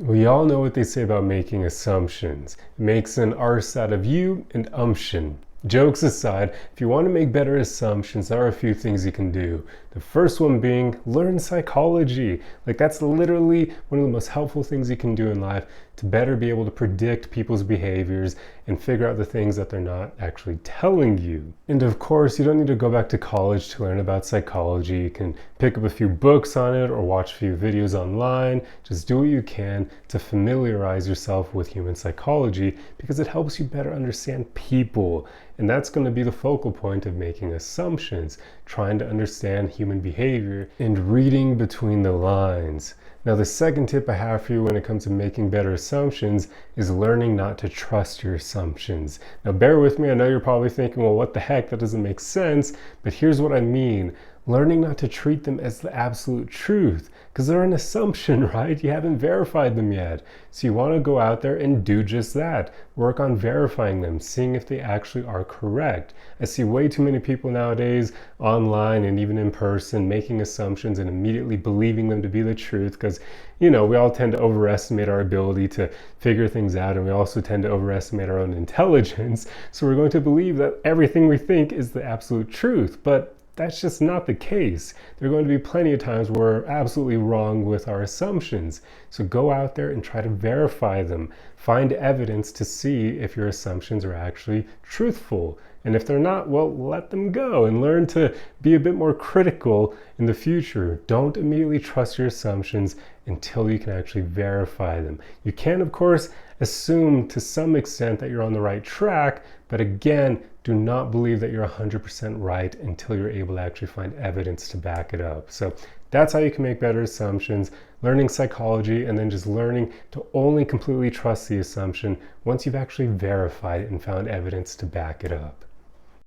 We all know what they say about making assumptions. It makes an arse out of you and umption. Jokes aside, if you want to make better assumptions, there are a few things you can do. The first one being learn psychology. That's literally one of the most helpful things you can do in life to better be able to predict people's behaviors and figure out the things that they're not actually telling you. And of course, you don't need to go back to college to learn about psychology. You can pick up a few books on it or watch a few videos online. Just do what you can to familiarize yourself with human psychology because it helps you better understand people. And that's going to be the focal point of making assumptions, trying to understand human behavior and reading between the lines. Now, the second tip I have for you when it comes to making better assumptions is learning not to trust your assumptions. Now, bear with me. I know you're probably thinking, well, what the heck? That doesn't make sense. But here's what I mean. Learning not to treat them as the absolute truth, because they're an assumption, right? You haven't verified them yet. So you want to go out there and do just that. Work on verifying them, seeing if they actually are correct. I see way too many people nowadays online and even in person making assumptions and immediately believing them to be the truth because, we all tend to overestimate our ability to figure things out, and we also tend to overestimate our own intelligence. So we're going to believe that everything we think is the absolute truth. But that's just not the case. There are going to be plenty of times where we're absolutely wrong with our assumptions. So go out there and try to verify them. Find evidence to see if your assumptions are actually truthful. And if they're not, well, let them go and learn to be a bit more critical in the future. Don't immediately trust your assumptions until you can actually verify them. You can, of course, assume to some extent that you're on the right track, but again, do not believe that you're 100% right until you're able to actually find evidence to back it up. So that's how you can make better assumptions, learning psychology, and then just learning to only completely trust the assumption once you've actually verified it and found evidence to back it up.